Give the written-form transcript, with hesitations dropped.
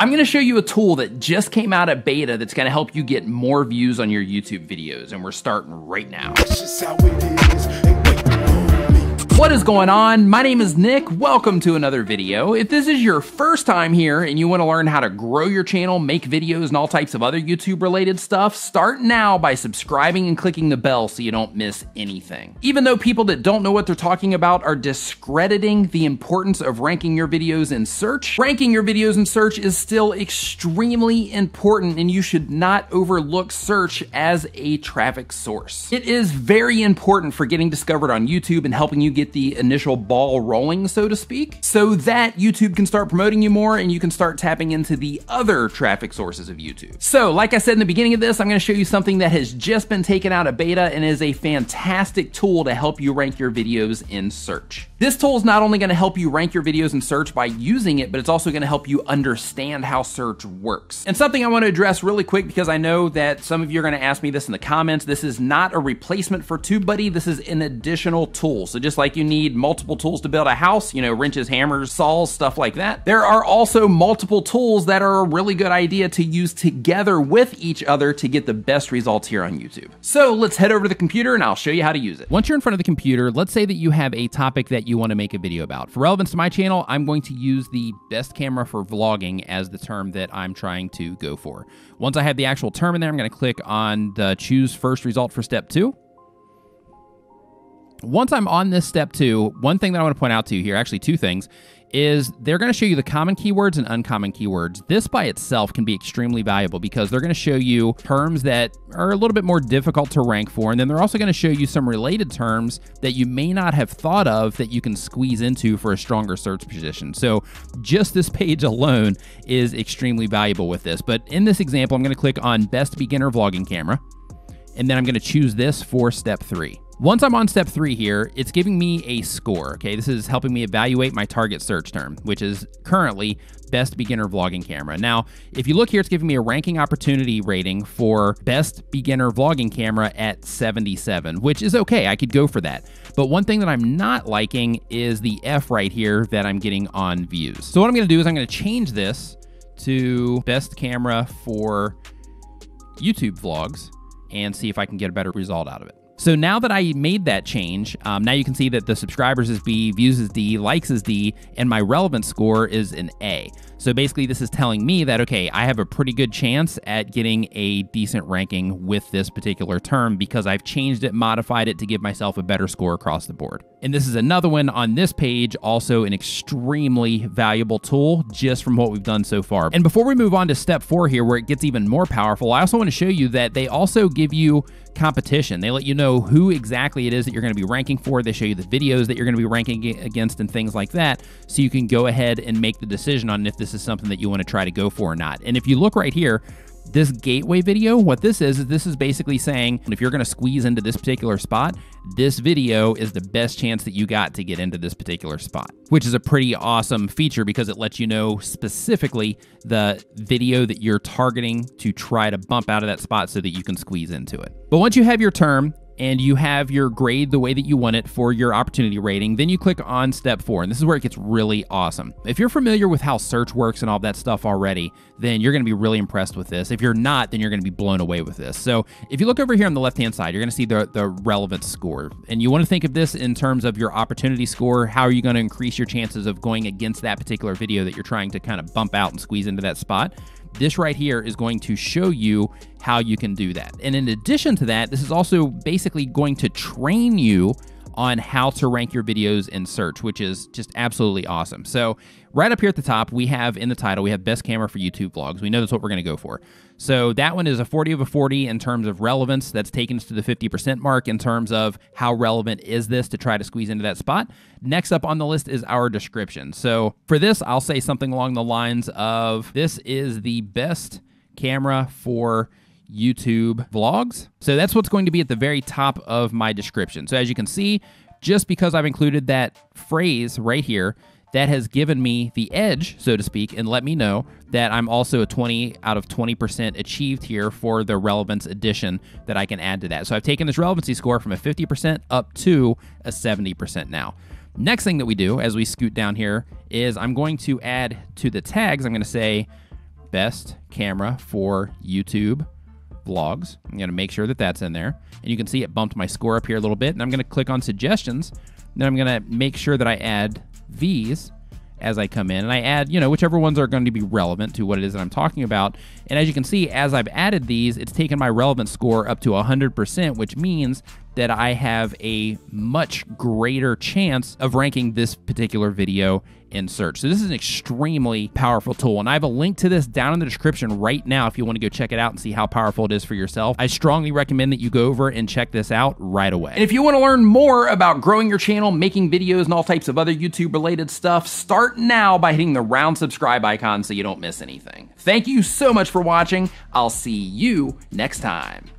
I'm gonna show you a tool that just came out at beta that's gonna help you get more views on your YouTube videos, and we're starting right now. That's just how it is. What is going on? My name is Nick. Welcome to another video. If this is your first time here and you want to learn how to grow your channel, make videos, and all types of other YouTube related stuff, start now by subscribing and clicking the bell so you don't miss anything. Even though people that don't know what they're talking about are discrediting the importance of ranking your videos in search, ranking your videos in search is still extremely important, and you should not overlook search as a traffic source. It is very important for getting discovered on YouTube and helping you get the initial ball rolling, so to speak, so that YouTube can start promoting you more and you can start tapping into the other traffic sources of YouTube. So, like I said in the beginning of this, I'm gonna show you something that has just been taken out of beta and is a fantastic tool to help you rank your videos in search. This tool is not only gonna help you rank your videos in search by using it, but it's also gonna help you understand how search works. And something I wanna address really quick, because I know that some of you are gonna ask me this in the comments, this is not a replacement for TubeBuddy, this is an additional tool. So just like you need multiple tools to build a house, you know, wrenches, hammers, saws, stuff like that, there are also multiple tools that are a really good idea to use together with each other to get the best results here on YouTube. So let's head over to the computer and I'll show you how to use it. Once you're in front of the computer, let's say that you have a topic that you want to make a video about. For relevance to my channel, I'm going to use the best camera for vlogging as the term that I'm trying to go for. Once I have the actual term in there, I'm going to click on the choose first result for step 2. Once I'm on this step 2, one thing that I want to point out to you here, actually two things, is they're going to show you the common keywords and uncommon keywords. This by itself can be extremely valuable because they're going to show you terms that are a little bit more difficult to rank for, and then they're also going to show you some related terms that you may not have thought of that you can squeeze into for a stronger search position. So just this page alone is extremely valuable with this. But in this example, I'm going to click on Best Beginner Vlogging Camera, and then I'm going to choose this for step 3. Once I'm on step 3 here, it's giving me a score, okay? This is helping me evaluate my target search term, which is currently Best Beginner Vlogging Camera. Now, if you look here, it's giving me a ranking opportunity rating for Best Beginner Vlogging Camera at 77, which is okay, I could go for that. But one thing that I'm not liking is the F right here that I'm getting on views. So what I'm gonna do is I'm gonna change this to Best Camera for YouTube Vlogs and see if I can get a better result out of it. So now that I made that change, now you can see that the subscribers is B, views is D, likes is D, and my relevance score is an A. So basically this is telling me that, okay, I have a pretty good chance at getting a decent ranking with this particular term because I've changed it, modified it to give myself a better score across the board. And this is another one on this page, also an extremely valuable tool just from what we've done so far. And before we move on to step 4 here, where it gets even more powerful, I also want to show you that they also give you competition. They let you know who exactly it is that you're going to be ranking for. They show you the videos that you're going to be ranking against and things like that, so you can go ahead and make the decision on if this is something that you want to try to go for or not. And if you look right here, this gateway video, what this is basically saying if you're going to squeeze into this particular spot, this video is the best chance that you got to get into this particular spot, which is a pretty awesome feature because it lets you know specifically the video that you're targeting to try to bump out of that spot so that you can squeeze into it. But once you have your term and you have your grade the way that you want it for your opportunity rating, then you click on step 4, and this is where it gets really awesome. If you're familiar with how search works and all that stuff already, then you're gonna be really impressed with this. If you're not, then you're gonna be blown away with this. So if you look over here on the left-hand side, you're gonna see the relevance score, and you wanna think of this in terms of your opportunity score. How are you gonna increase your chances of going against that particular video that you're trying to kind of bump out and squeeze into that spot? This right here is going to show you how you can do that. And in addition to that, this is also basically going to train you on how to rank your videos in search, which is just absolutely awesome. So right up here at the top, we have in the title, we have Best Camera for YouTube Vlogs. We know that's what we're going to go for. So that one is a 40 of a 40 in terms of relevance. That's taken us to the 50% mark in terms of how relevant is this to try to squeeze into that spot. Next up on the list is our description. So for this, I'll say something along the lines of, this is the best camera for YouTube vlogs. So that's what's going to be at the very top of my description. So as you can see, just because I've included that phrase right here, that has given me the edge, so to speak, and let me know that I'm also a 20 out of 20% achieved here for the relevance addition that I can add to that. So I've taken this relevancy score from a 50% up to a 70% now. Next thing that we do as we scoot down here is I'm going to add to the tags, I'm going to say best camera for YouTube vlogs. I'm going to make sure that that's in there. And you can see it bumped my score up here a little bit. And I'm going to click on suggestions. Then I'm going to make sure that I add these as I come in. And I add, whichever ones are going to be relevant to what it is that I'm talking about. And as you can see, as I've added these, it's taken my relevance score up to 100%, which means that I have a much greater chance of ranking this particular video in search. So this is an extremely powerful tool, and I have a link to this down in the description right now if you want to go check it out and see how powerful it is for yourself. I strongly recommend that you go over and check this out right away. And if you want to learn more about growing your channel, making videos, and all types of other YouTube related stuff, start now by hitting the round subscribe icon so you don't miss anything. Thank you so much for watching. I'll see you next time.